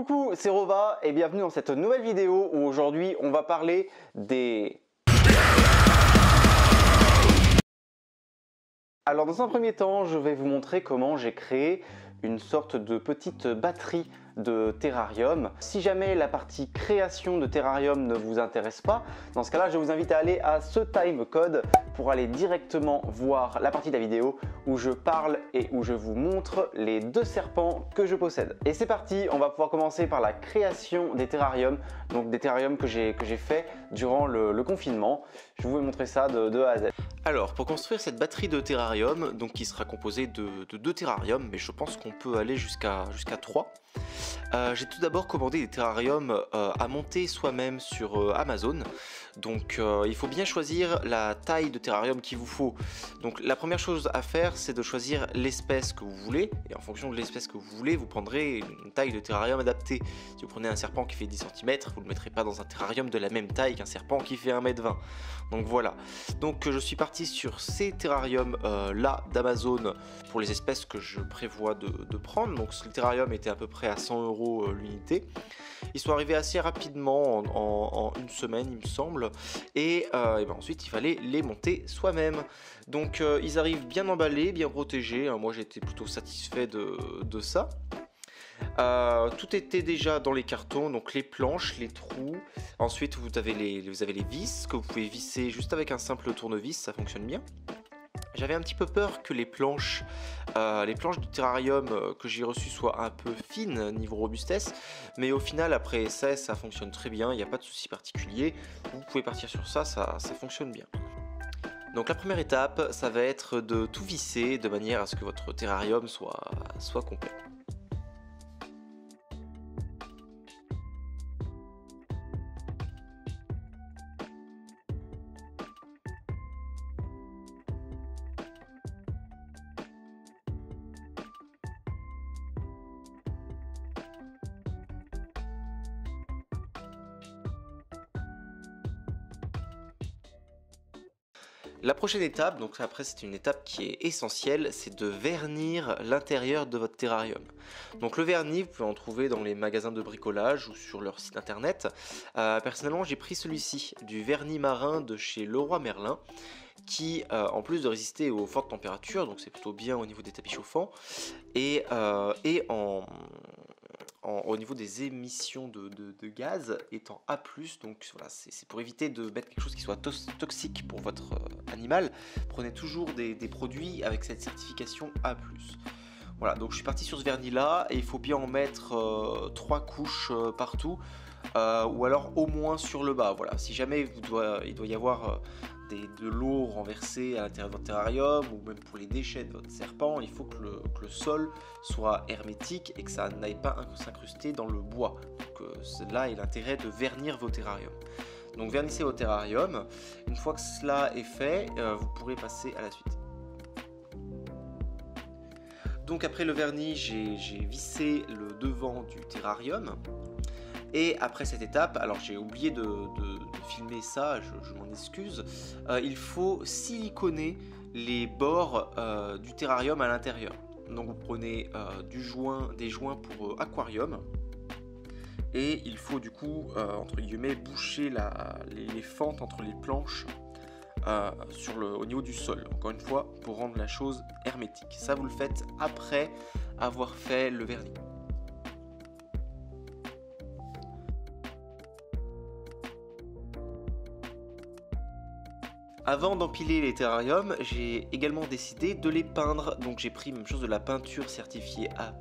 Coucou, c'est Rova et bienvenue dans cette nouvelle vidéo où aujourd'hui on va parler des... Alors dans un premier temps, je vais vous montrer comment j'ai créé une sorte de petite batterie de terrarium. Si jamais la partie création de terrarium ne vous intéresse pas, dans ce cas-là, je vous invite à aller à ce timecode pour aller directement voir la partie de la vidéo où je parle et où je vous montre les deux serpents que je possède. Et c'est parti, on va pouvoir commencer par la création des terrariums, donc des terrariums que j'ai fait durant le confinement. Je vais vous montrer ça de A à Z. Alors, pour construire cette batterie de terrarium, donc qui sera composée de 2 terrariums, mais je pense qu'on peut aller jusqu'à 3. J'ai tout d'abord commandé des terrariums à monter soi-même sur Amazon. Donc il faut bien choisir la taille de terrarium qu'il vous faut. Donc la première chose à faire, c'est de choisir l'espèce que vous voulez. Et en fonction de l'espèce que vous voulez, vous prendrez une taille de terrarium adaptée. Si vous prenez un serpent qui fait 10 cm, vous ne le mettrez pas dans un terrarium de la même taille qu'un serpent qui fait 1,20 m. Donc voilà. Donc je suis parti sur ces terrariums là d'Amazon pour les espèces que je prévois de prendre. Donc le terrarium était à peu près à 100 € l'unité. Ils sont arrivés assez rapidement en une semaine il me semble et ben ensuite il fallait les monter soi-même. Donc ils arrivent bien emballés, bien protégés, moi j'étais plutôt satisfait de ça. Tout était déjà dans les cartons, donc les planches, les trous. Ensuite vous avez les vis que vous pouvez visser juste avec un simple tournevis, ça fonctionne bien. J'avais un petit peu peur que les planches du terrarium que j'ai reçues soient un peu fines niveau robustesse, mais au final après ça fonctionne très bien, il n'y a pas de souci particulier. Vous pouvez partir sur ça fonctionne bien. Donc la première étape, ça va être de tout visser de manière à ce que votre terrarium soit complet. La prochaine étape, donc après c'est une étape qui est essentielle, c'est de vernir l'intérieur de votre terrarium. Donc le vernis, vous pouvez en trouver dans les magasins de bricolage ou sur leur site internet. Personnellement j'ai pris celui-ci, du vernis marin de chez Leroy Merlin, qui en plus de résister aux fortes températures, donc c'est plutôt bien au niveau des tapis chauffants, et au niveau des émissions de gaz étant A+, donc voilà, c'est pour éviter de mettre quelque chose qui soit toxique pour votre animal. Prenez toujours des produits avec cette certification A+. Voilà, donc je suis parti sur ce vernis là et il faut bien en mettre 3 couches partout, ou alors au moins sur le bas. Voilà, si jamais il doit y avoir de l'eau renversée à l'intérieur de votre terrarium ou même pour les déchets de votre serpent, il faut que le sol soit hermétique et que ça n'aille pas s'incruster dans le bois. Donc là est l'intérêt de vernir vos terrariums. Donc vernissez vos terrariums. Une fois que cela est fait, vous pourrez passer à la suite. Donc après le vernis, j'ai vissé le devant du terrarium. Et après cette étape, alors j'ai oublié de filmer ça, je m'en excuse, il faut siliconer les bords du terrarium à l'intérieur. Donc vous prenez des joints pour aquarium et il faut du coup, entre guillemets, boucher les fentes entre les planches au niveau du sol, encore une fois, pour rendre la chose hermétique. Ça vous le faites après avoir fait le vernis. Avant d'empiler les terrariums, j'ai également décidé de les peindre. Donc j'ai pris même chose de la peinture certifiée A+,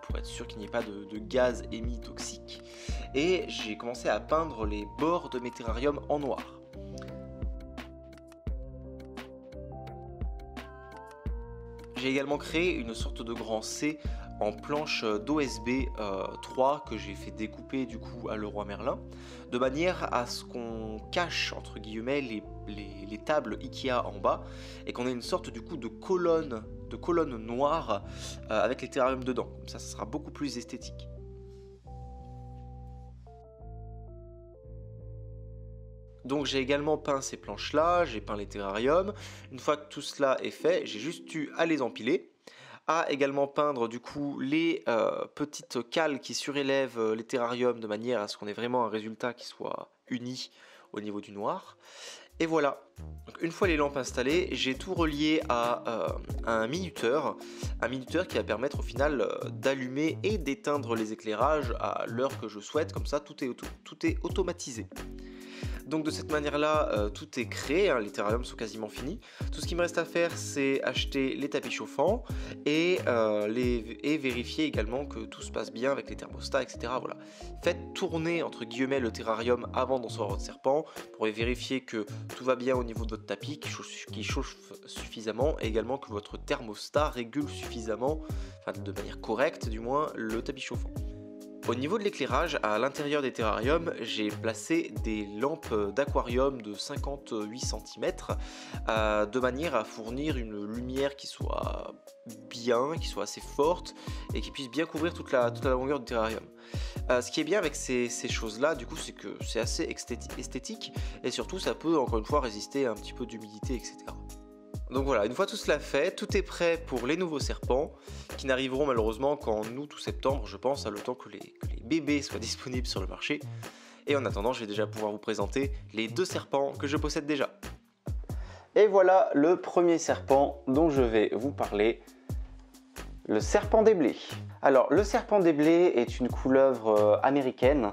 pour être sûr qu'il n'y ait pas de gaz émis toxiques. Et j'ai commencé à peindre les bords de mes terrariums en noir. J'ai également créé une sorte de grand C en planche d'OSB 3 que j'ai fait découper du coup à Leroy Merlin, de manière à ce qu'on cache entre guillemets les tables Ikea en bas et qu'on ait une sorte du coup de colonne noire avec les terrariums dedans. Comme ça sera beaucoup plus esthétique. Donc j'ai également peint ces planches là, j'ai peint les terrariums. Une fois que tout cela est fait, j'ai juste eu à les empiler. à également peindre du coup les petites cales qui surélèvent les terrariums de manière à ce qu'on ait vraiment un résultat qui soit uni au niveau du noir. Et voilà, donc une fois les lampes installées, j'ai tout relié à un minuteur qui va permettre au final d'allumer et d'éteindre les éclairages à l'heure que je souhaite, comme ça tout est automatisé. Donc de cette manière-là, tout est créé, hein, les terrariums sont quasiment finis. Tout ce qui me reste à faire, c'est acheter les tapis chauffants et vérifier également que tout se passe bien avec les thermostats, etc. Voilà. Faites tourner, entre guillemets, le terrarium avant d'en sortir votre serpent pour vérifier que tout va bien au niveau de votre tapis, qui chauffe suffisamment, et également que votre thermostat régule suffisamment, enfin de manière correcte du moins, le tapis chauffant. Au niveau de l'éclairage, à l'intérieur des terrariums, j'ai placé des lampes d'aquarium de 58 cm de manière à fournir une lumière qui soit bien, qui soit assez forte et qui puisse bien couvrir toute la longueur du terrarium. Ce qui est bien avec ces choses-là, du coup, c'est que c'est assez esthétique et surtout ça peut encore une fois résister à un petit peu d'humidité, etc. Donc voilà, une fois tout cela fait, tout est prêt pour les nouveaux serpents qui n'arriveront malheureusement qu'en août ou septembre, je pense, à le temps que les bébés soient disponibles sur le marché. Et en attendant, je vais déjà pouvoir vous présenter les 2 serpents que je possède déjà. Et voilà le premier serpent dont je vais vous parler, le serpent des blés. Alors, le serpent des blés est une couleuvre américaine,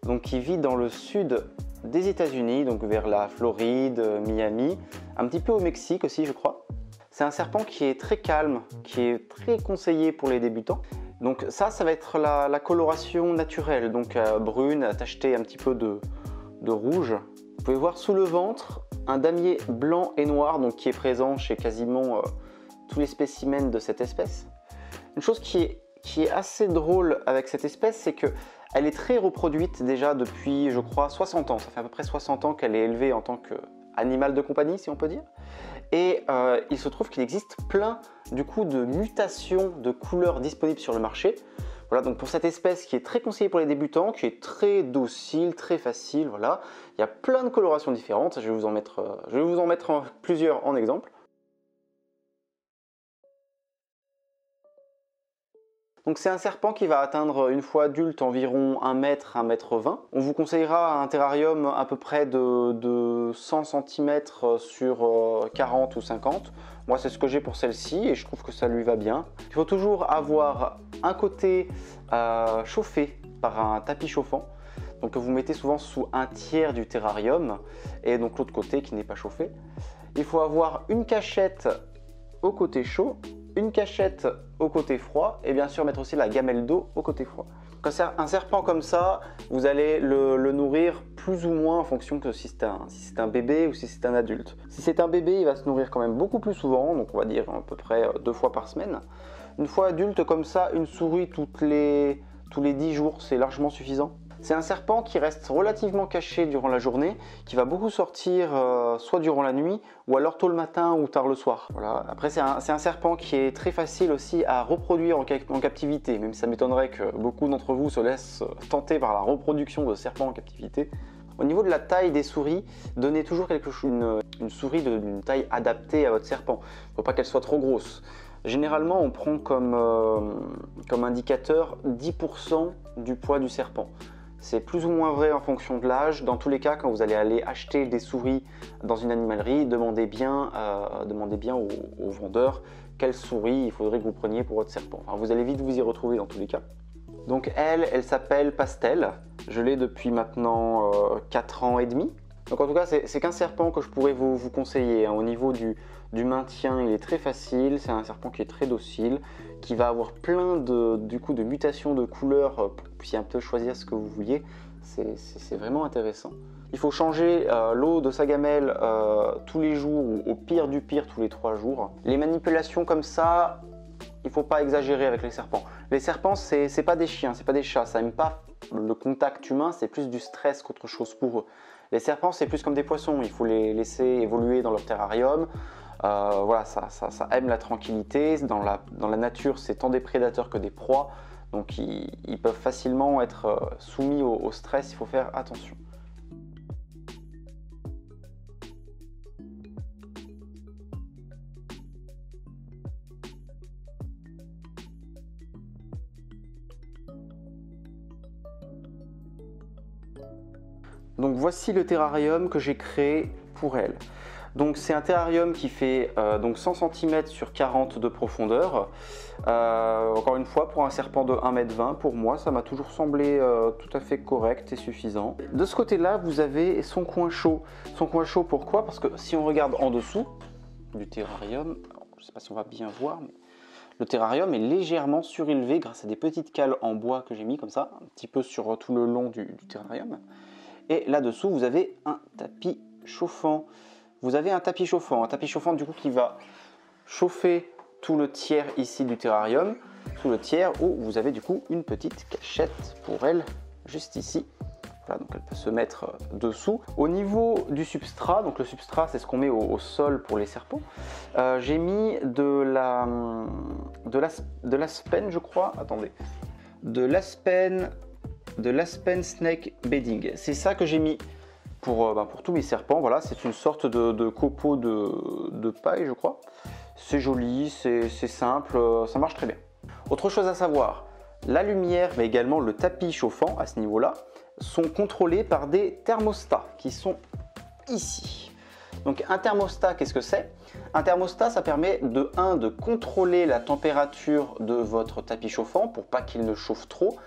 donc qui vit dans le sud des États-Unis, donc vers la Floride, Miami, un petit peu au Mexique aussi, je crois. C'est un serpent qui est très calme, qui est très conseillé pour les débutants. Donc ça va être la coloration naturelle, donc brune, tachetée un petit peu de rouge. Vous pouvez voir sous le ventre un damier blanc et noir, donc qui est présent chez quasiment tous les spécimens de cette espèce. Une chose qui est assez drôle avec cette espèce, c'est que elle est très reproduite déjà depuis, je crois, 60 ans. Ça fait à peu près 60 ans qu'elle est élevée en tant qu'animal de compagnie, si on peut dire. Et il se trouve qu'il existe plein, du coup, de mutations de couleurs disponibles sur le marché. Voilà, donc pour cette espèce qui est très conseillée pour les débutants, qui est très docile, très facile, voilà. Il y a plein de colorations différentes. Je vais vous en mettre plusieurs en exemple. Donc c'est un serpent qui va atteindre une fois adulte environ 1 mètre, 1 mètre 20. On vous conseillera un terrarium à peu près de 100 cm sur 40 ou 50. Moi c'est ce que j'ai pour celle-ci et je trouve que ça lui va bien. Il faut toujours avoir un côté chauffé par un tapis chauffant. Donc que vous mettez souvent sous un tiers du terrarium et donc l'autre côté qui n'est pas chauffé. Il faut avoir une cachette au côté chaud, une cachette au côté froid et bien sûr mettre aussi la gamelle d'eau au côté froid. Donc un serpent comme ça, vous allez le nourrir plus ou moins en fonction de si c'est un bébé ou si c'est un adulte. Si c'est un bébé, il va se nourrir quand même beaucoup plus souvent, donc on va dire à peu près 2 fois par semaine. Une fois adulte comme ça, une souris tous les 10 jours, c'est largement suffisant. C'est un serpent qui reste relativement caché durant la journée, qui va beaucoup sortir soit durant la nuit ou alors tôt le matin ou tard le soir. Voilà. Après c'est un serpent qui est très facile aussi à reproduire en captivité, même si ça m'étonnerait que beaucoup d'entre vous se laissent tenter par la reproduction de serpents en captivité. Au niveau de la taille des souris, donnez toujours une souris d'une taille adaptée à votre serpent. Il ne faut pas qu'elle soit trop grosse. Généralement, on prend comme indicateur 10% du poids du serpent. C'est plus ou moins vrai en fonction de l'âge. Dans tous les cas, quand vous allez aller acheter des souris dans une animalerie, demandez bien au vendeur quelle souris il faudrait que vous preniez pour votre serpent. Enfin, vous allez vite vous y retrouver dans tous les cas. Donc elle s'appelle Pastel. Je l'ai depuis maintenant 4 ans et demi. Donc en tout cas, c'est qu'un serpent que je pourrais vous conseiller. Au niveau du maintien, il est très facile. C'est un serpent qui est très docile, qui va avoir plein de mutations de couleurs pour que vous puissiez un peu choisir ce que vous vouliez. C'est vraiment intéressant. Il faut changer l'eau de sa gamelle tous les jours ou au pire du pire tous les 3 jours. Les manipulations comme ça, il ne faut pas exagérer avec les serpents. Les serpents, c'est pas des chiens, c'est pas des chats. Ça n'aime pas le contact humain, c'est plus du stress qu'autre chose pour eux. Les serpents, c'est plus comme des poissons. Il faut les laisser évoluer dans leur terrarium. Voilà, ça aime la tranquillité. Dans la nature, c'est tant des prédateurs que des proies. Donc ils peuvent facilement être soumis au stress. Il faut faire attention. Donc voici le terrarium que j'ai créé pour elle. Donc c'est un terrarium qui fait donc 100 cm sur 40 de profondeur. Encore une fois, pour un serpent de 1,20 m, pour moi, ça m'a toujours semblé tout à fait correct et suffisant. De ce côté-là, vous avez son coin chaud. Son coin chaud, pourquoi? Parce que si on regarde en dessous du terrarium, alors, je ne sais pas si on va bien voir, mais le terrarium est légèrement surélevé grâce à des petites cales en bois que j'ai mis comme ça, un petit peu sur tout le long du terrarium. Et là-dessous, vous avez un tapis chauffant. Vous avez un tapis chauffant du coup qui va chauffer tout le tiers ici du terrarium, tout le tiers où vous avez du coup une petite cachette pour elle, juste ici. Voilà, donc elle peut se mettre dessous. Au niveau du substrat, donc le substrat c'est ce qu'on met au sol pour les serpents, j'ai mis de l'aspen, je crois, attendez, de l'aspen snake bedding. C'est ça que j'ai mis pour tous mes serpents. Voilà, c'est une sorte de copeaux de paille, je crois. C'est joli, c'est simple, ça marche très bien. Autre chose à savoir, la lumière, mais également le tapis chauffant à ce niveau-là, sont contrôlés par des thermostats qui sont ici. Donc un thermostat, qu'est-ce que c'est? Un thermostat, ça permet de contrôler la température de votre tapis chauffant pour pas qu'il ne chauffe trop.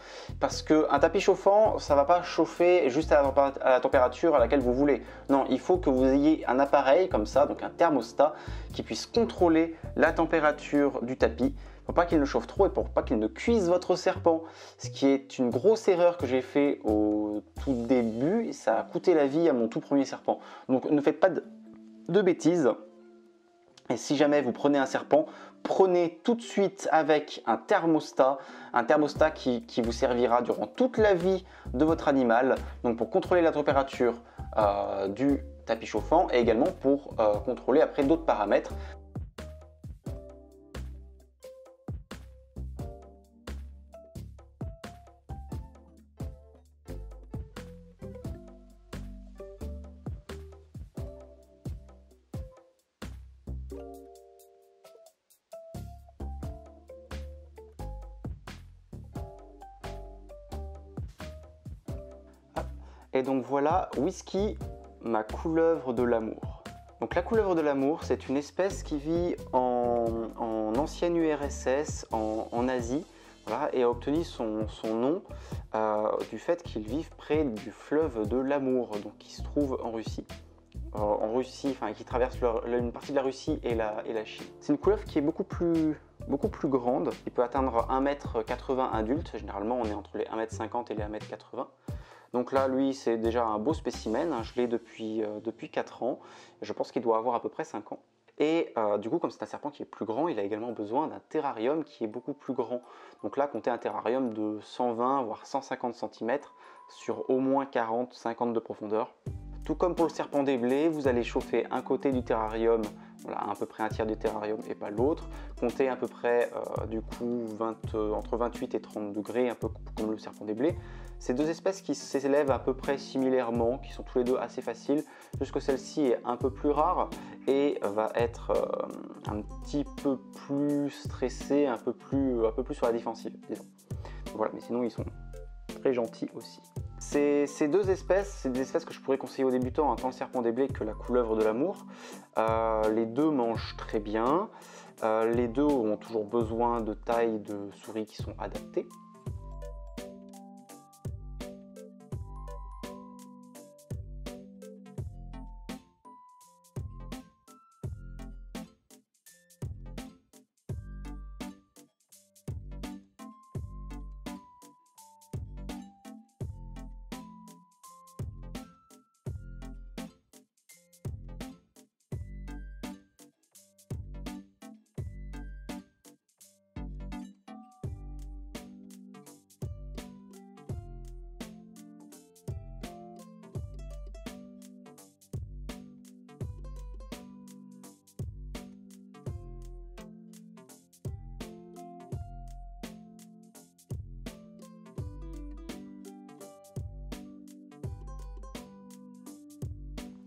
Parce qu'un tapis chauffant, ça ne va pas chauffer juste à la température à laquelle vous voulez. Non, il faut que vous ayez un appareil comme ça, donc un thermostat, qui puisse contrôler la température du tapis pour pas qu'il ne chauffe trop et pour pas qu'il ne cuise votre serpent. Ce qui est une grosse erreur que j'ai fait au tout début, et ça a coûté la vie à mon tout premier serpent. Donc ne faites pas de bêtises. Et si jamais vous prenez un serpent, prenez tout de suite avec un thermostat qui vous servira durant toute la vie de votre animal, donc pour contrôler la température du tapis chauffant et également pour contrôler après d'autres paramètres. Et donc voilà, Whisky, ma couleuvre de l'amour. Donc la couleuvre de l'amour, c'est une espèce qui vit en ancienne URSS, en Asie, voilà, et a obtenu son nom du fait qu'il vive près du fleuve de l'amour, donc qui se trouve en Russie. Enfin qui traverse une partie de la Russie et la Chine. C'est une couleuvre qui est beaucoup plus grande. Il peut atteindre 1,80 m adulte. Généralement, on est entre les 1,50 m et les 1,80 m. Donc là, lui, c'est déjà un beau spécimen. Je l'ai depuis 4 ans. Je pense qu'il doit avoir à peu près 5 ans. Et du coup, comme c'est un serpent qui est plus grand, il a également besoin d'un terrarium qui est beaucoup plus grand. Donc là, comptez un terrarium de 120 voire 150 cm sur au moins 40-50 de profondeur. Tout comme pour le serpent des blés, vous allez chauffer un côté du terrarium, voilà, à peu près un tiers du terrarium et pas l'autre. Comptez à peu près du coup entre 28 et 30 degrés, un peu comme le serpent des blés. Ces deux espèces qui s'élèvent à peu près similairement, qui sont tous les deux assez faciles, juste que celle-ci est un peu plus rare et va être un petit peu plus stressée, un peu plus sur la défensive, disons. Voilà, mais sinon ils sont très gentils aussi. Ces deux espèces, c'est des espèces que je pourrais conseiller aux débutants, hein, tant le serpent des blés que la couleuvre de l'amour. Les deux mangent très bien, les deux ont toujours besoin de tailles de souris qui sont adaptées.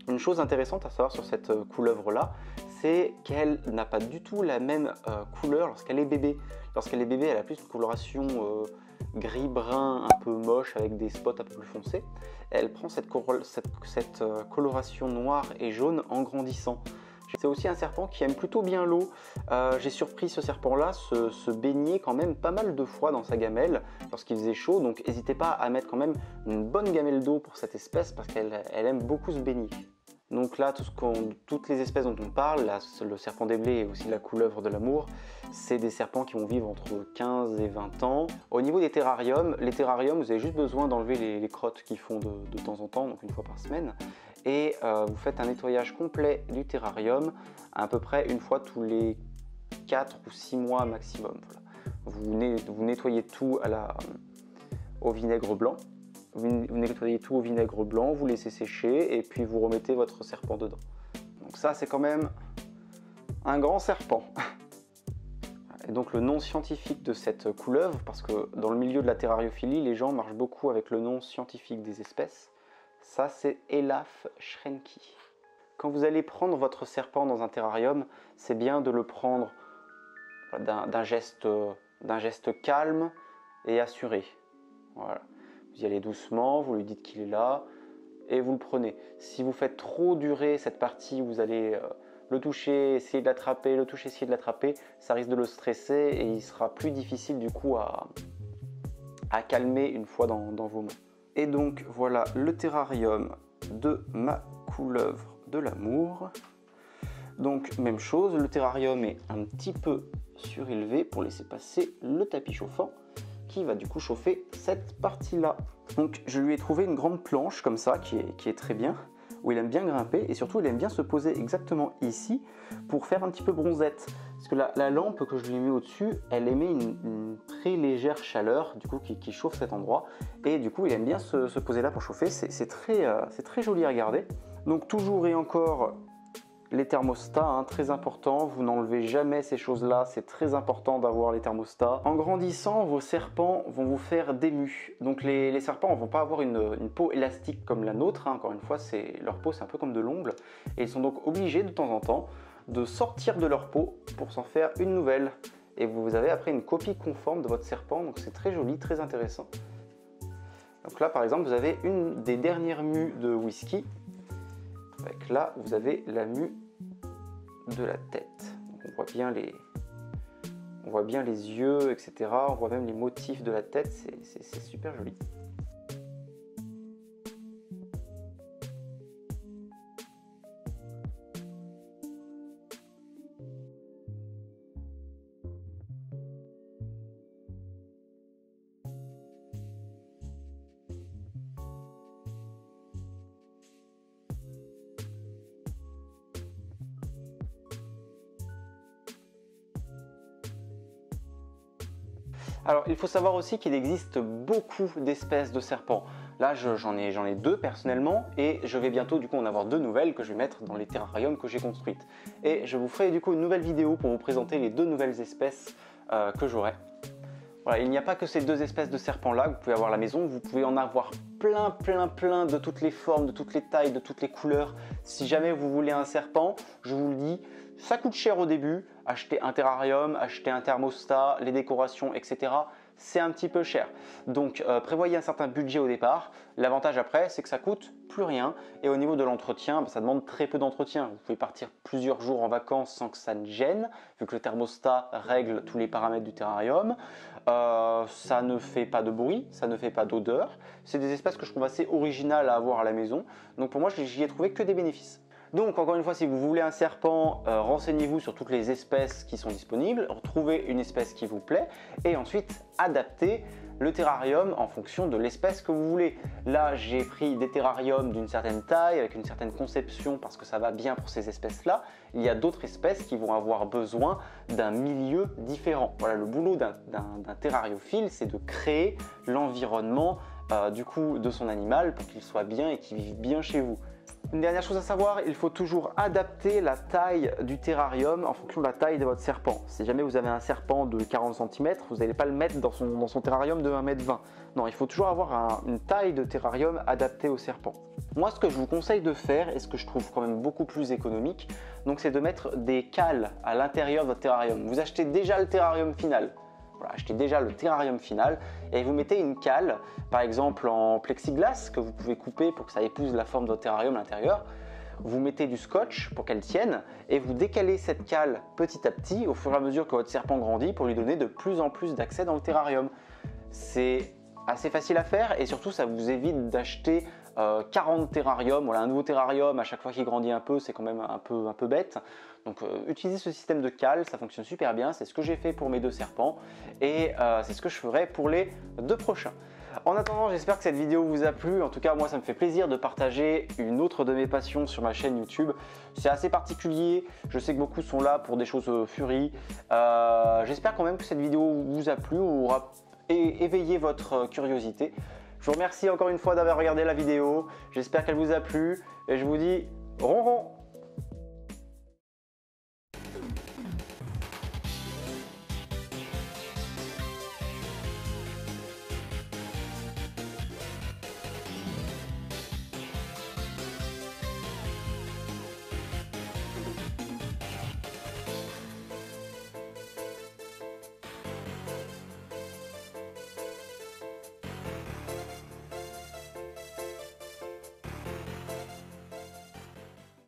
Une chose intéressante à savoir sur cette couleuvre-là, c'est qu'elle n'a pas du tout la même couleur lorsqu'elle est bébé. Lorsqu'elle est bébé, elle a plus une coloration gris-brun un peu moche avec des spots un peu plus foncés. Elle prend cette coloration noire et jaune en grandissant. C'est aussi un serpent qui aime plutôt bien l'eau. J'ai surpris ce serpent-là se baigner quand même pas mal de fois dans sa gamelle lorsqu'il faisait chaud. Donc n'hésitez pas à mettre quand même une bonne gamelle d'eau pour cette espèce parce qu'elle aime beaucoup se baigner. Donc là, toutes les espèces dont on parle, là, le serpent des blés et aussi la couleuvre de l'amour, c'est des serpents qui vont vivre entre 15 et 20 ans. Au niveau des terrariums, vous avez juste besoin d'enlever les crottes qui font de temps en temps, donc une fois par semaine. Et vous faites un nettoyage complet du terrarium, à peu près une fois tous les 4 ou 6 mois maximum. Voilà. Vous nettoyez tout au vinaigre blanc. Vous nettoyez tout au vinaigre blanc, vous laissez sécher et puis vous remettez votre serpent dedans. Donc ça, c'est quand même un grand serpent. Et donc le nom scientifique de cette couleuvre, parce que dans le milieu de la terrariophilie, les gens marchent beaucoup avec le nom scientifique des espèces. Ça, c'est Elaphe schrenki. Quand vous allez prendre votre serpent dans un terrarium, c'est bien de le prendre d'un geste calme et assuré. Voilà. Vous y allez doucement, vous lui dites qu'il est là et vous le prenez. Si vous faites trop durer cette partie où vous allez le toucher, essayer de l'attraper, le toucher, essayer de l'attraper, ça risque de le stresser et il sera plus difficile du coup à calmer une fois dans vos mains. Et donc voilà le terrarium de ma couleuvre de l'amour. Donc même chose, le terrarium est un petit peu surélevé pour laisser passer le tapis chauffant qui va du coup chauffer cette partie-là. Donc je lui ai trouvé une grande planche comme ça qui est très bien, où il aime bien grimper et surtout il aime bien se poser exactement ici pour faire un petit peu bronzette. Parce que la lampe que je lui ai mis au-dessus, elle émet une très légère chaleur du coup qui chauffe cet endroit et du coup il aime bien se poser là pour chauffer. C'est très joli à regarder. Donc toujours et encore les thermostats, hein, très important, vous n'enlevez jamais ces choses-là, c'est très important d'avoir les thermostats. En grandissant, vos serpents vont vous faire des mues. Donc les serpents ne vont pas avoir une peau élastique comme la nôtre, hein. Encore une fois, leur peau c'est un peu comme de l'ongle, et ils sont donc obligés de temps en temps de sortir de leur peau pour s'en faire une nouvelle. Et vous avez après une copie conforme de votre serpent, donc c'est très joli, très intéressant. Donc là par exemple, vous avez une des dernières mues de whisky. Avec là, vous avez la mue de la tête. Donc on voit bien les yeux, etc. On voit même les motifs de la tête, c'est super joli. Alors, il faut savoir aussi qu'il existe beaucoup d'espèces de serpents. Là, j'en ai 2 personnellement et je vais bientôt du coup en avoir 2 nouvelles que je vais mettre dans les terrariums que j'ai construites. Et je vous ferai du coup une nouvelle vidéo pour vous présenter les 2 nouvelles espèces que j'aurai. Voilà, il n'y a pas que ces 2 espèces de serpents là que vous pouvez avoir à la maison, vous pouvez en avoir plein de toutes les formes, de toutes les tailles, de toutes les couleurs. Si jamais vous voulez un serpent, je vous le dis, ça coûte cher au début, acheter un terrarium, acheter un thermostat, les décorations, etc. C'est un petit peu cher. Donc prévoyez un certain budget au départ. L'avantage après, c'est que ça coûte plus rien. Et au niveau de l'entretien, ça demande très peu d'entretien. Vous pouvez partir plusieurs jours en vacances sans que ça ne gêne, vu que le thermostat règle tous les paramètres du terrarium. Ça ne fait pas de bruit, ça ne fait pas d'odeur. C'est des espèces que je trouve assez originales à avoir à la maison. Donc pour moi, j'y ai trouvé que des bénéfices. Donc encore une fois, si vous voulez un serpent, renseignez-vous sur toutes les espèces qui sont disponibles, trouvez une espèce qui vous plaît et ensuite adaptez le terrarium en fonction de l'espèce que vous voulez. Là, j'ai pris des terrariums d'une certaine taille, avec une certaine conception parce que ça va bien pour ces espèces-là. Il y a d'autres espèces qui vont avoir besoin d'un milieu différent. Voilà, le boulot d'un terrariophile, c'est de créer l'environnement du coup de son animal pour qu'il soit bien et qu'il vive bien chez vous. Une dernière chose à savoir, il faut toujours adapter la taille du terrarium en fonction de la taille de votre serpent. Si jamais vous avez un serpent de 40 cm, vous n'allez pas le mettre dans son terrarium de 1,20 m. Non, il faut toujours avoir une taille de terrarium adaptée au serpent. Moi, ce que je vous conseille de faire, et ce que je trouve quand même beaucoup plus économique, donc c'est de mettre des cales à l'intérieur de votre terrarium. Vous achetez déjà le terrarium final. voilà, achetez déjà le terrarium final et vous mettez une cale, par exemple en plexiglas que vous pouvez couper pour que ça épouse la forme de votre terrarium à l'intérieur. Vous mettez du scotch pour qu'elle tienne et vous décalez cette cale petit à petit au fur et à mesure que votre serpent grandit pour lui donner de plus en plus d'accès dans le terrarium. C'est assez facile à faire et surtout ça vous évite d'acheter 40 terrariums. Voilà, un nouveau terrarium à chaque fois qu'il grandit un peu, c'est quand même un peu bête. Donc utilisez ce système de cale, ça fonctionne super bien. C'est ce que j'ai fait pour mes 2 serpents et c'est ce que je ferai pour les 2 prochains. En attendant, j'espère que cette vidéo vous a plu. En tout cas, moi, ça me fait plaisir de partager une autre de mes passions sur ma chaîne YouTube. C'est assez particulier. Je sais que beaucoup sont là pour des choses furies. J'espère quand même que cette vidéo vous a plu ou aura éveillé votre curiosité. Je vous remercie encore une fois d'avoir regardé la vidéo. J'espère qu'elle vous a plu et je vous dis ronron.